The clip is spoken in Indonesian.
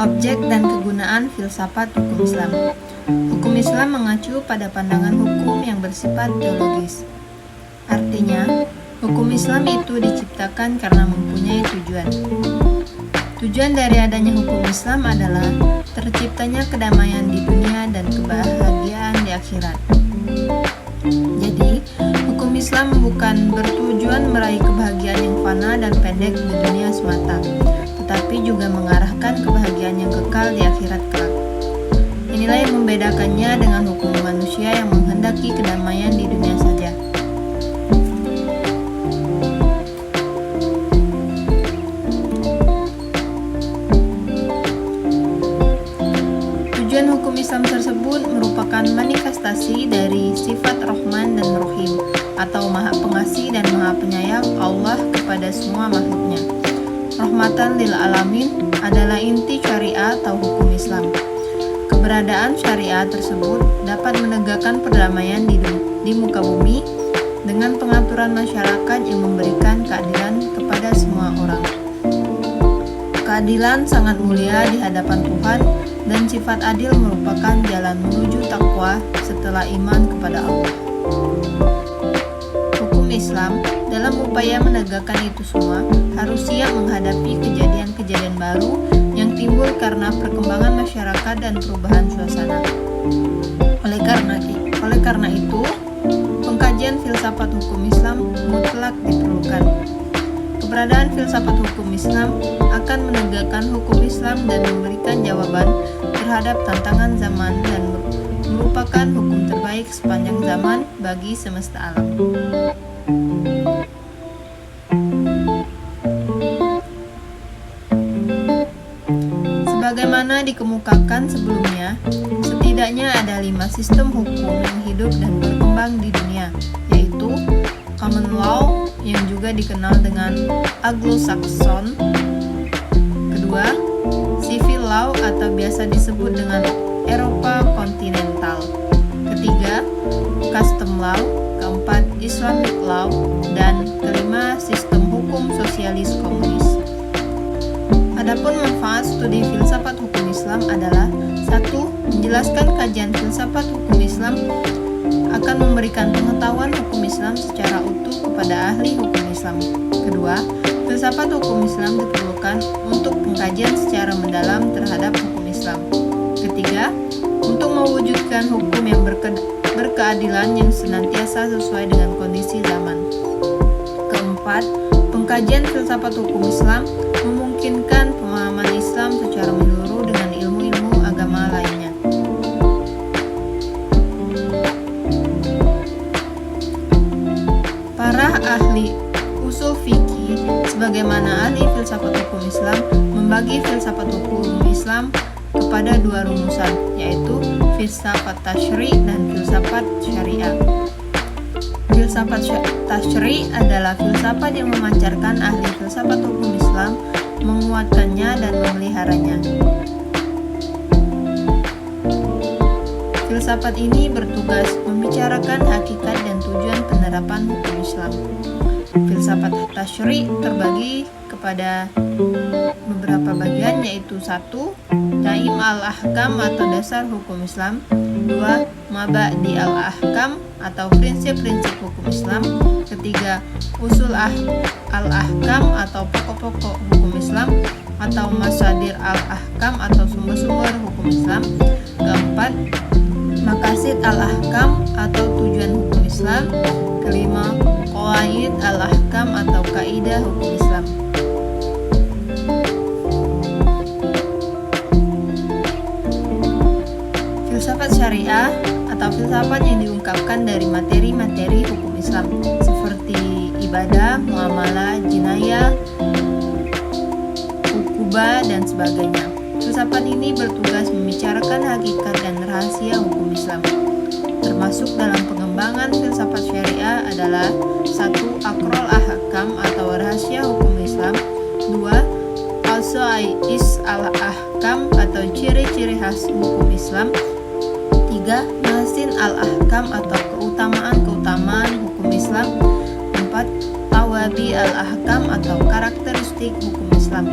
Objek dan kegunaan filsafat hukum Islam. Hukum Islam mengacu pada pandangan hukum yang bersifat teologis. Artinya, hukum Islam itu diciptakan karena mempunyai tujuan. Tujuan dari adanya hukum Islam adalah terciptanya kedamaian di dunia dan kebahagiaan di akhirat. Jadi, hukum Islam bukan bertujuan meraih kebahagiaan yang fana dan pendek di dunia semata, tetapi juga mengarahkan kebahagiaan yang kekal di akhirat kelak. Inilah yang membedakannya dengan hukum manusia yang menghendaki kedamaian di dunia saja. Tujuan hukum Islam tersebut merupakan manifestasi dari sifat Rahman dan Rahim, atau Maha Pengasih dan Maha Penyayang Allah kepada semua makhluknya. Rahmatan lil alamin adalah inti syariah atau hukum Islam. Keberadaan syariah tersebut dapat menegakkan perdamaian di muka bumi dengan pengaturan masyarakat yang memberikan keadilan kepada semua orang. Keadilan sangat mulia di hadapan Tuhan, dan sifat adil merupakan jalan menuju takwa setelah iman kepada Allah. Hukum Islam dalam upaya menegakkan itu semua harus siap menghadapi kejadian-kejadian baru yang timbul karena perkembangan masyarakat dan perubahan suasana. Oleh karena itu, pengkajian filsafat hukum Islam mutlak diperlukan. Keberadaan filsafat hukum Islam akan menegakkan hukum Islam dan memberikan jawaban terhadap tantangan zaman dan merupakan hukum terbaik sepanjang zaman bagi semesta alam. Sebagaimana dikemukakan sebelumnya, setidaknya ada 5 sistem hukum yang hidup dan berkembang di dunia, yaitu common law yang juga dikenal dengan Anglo-Saxon. Kedua, civil law atau biasa disebut dengan Eropa kontinental. Ketiga, custom law. Keempat, Islamic law. Dan kelima, sistem hukum sosialis komunis. Adapun manfaat studi filsafat hukum Islam adalah: 1. Menjelaskan kajian filsafat hukum Islam akan memberikan pengetahuan hukum Islam secara utuh kepada ahli hukum Islam. Kedua, filsafat hukum Islam diperlukan untuk pengkajian secara mendalam terhadap hukum Islam. Ketiga, untuk mewujudkan hukum yang berkeadilan yang senantiasa sesuai dengan kondisi zaman. Keempat, pengkajian filsafat hukum Islam memungkinkan pemahaman Islam secara menyeluruh dengan ilmu-ilmu agama lainnya. Para ahli usul fikih sebagaimana ahli filsafat hukum Islam membagi filsafat hukum Islam kepada 2 rumusan, yaitu filsafat tasyri' dan filsafat syariah. Filsafat tasyri' adalah filsafat yang memancarkan ahli filsafat hukum Islam, menguatkannya dan memeliharanya. Filsafat ini bertugas membicarakan hakikat dan tujuan penerapan hukum Islam. Filsafat tasyri' terbagi kepada beberapa bagian, yaitu 1. Daim al-ahkam atau dasar hukum Islam. 2. Mabadi al-ahkam atau prinsip-prinsip hukum Islam. Ketiga, usul al-ahkam atau pokok-pokok hukum Islam atau masadir al-ahkam atau sumber-sumber hukum Islam. Keempat, maqasid al-ahkam atau tujuan hukum Islam. Kelima, qawaid al-ahkam atau kaidah hukum Islam. Filsafat syariah atau filsafat yang diungkapkan dari materi-materi hukum Islam seperti ibadah, muamalah, jinayah, ukubah, dan sebagainya. Filsafat ini bertugas membicarakan hakikat dan rahasia hukum Islam. Termasuk dalam pengembangan filsafat syariah adalah 1. Akrol ahkam atau rahasia hukum Islam. 2. Khasa'is al-ahkam atau ciri-ciri khas hukum Islam. 3. Mahasin al-ahkam atau keutamaan-keutamaan hukum Islam. 4. Tawabi al-ahkam atau karakteristik hukum Islam.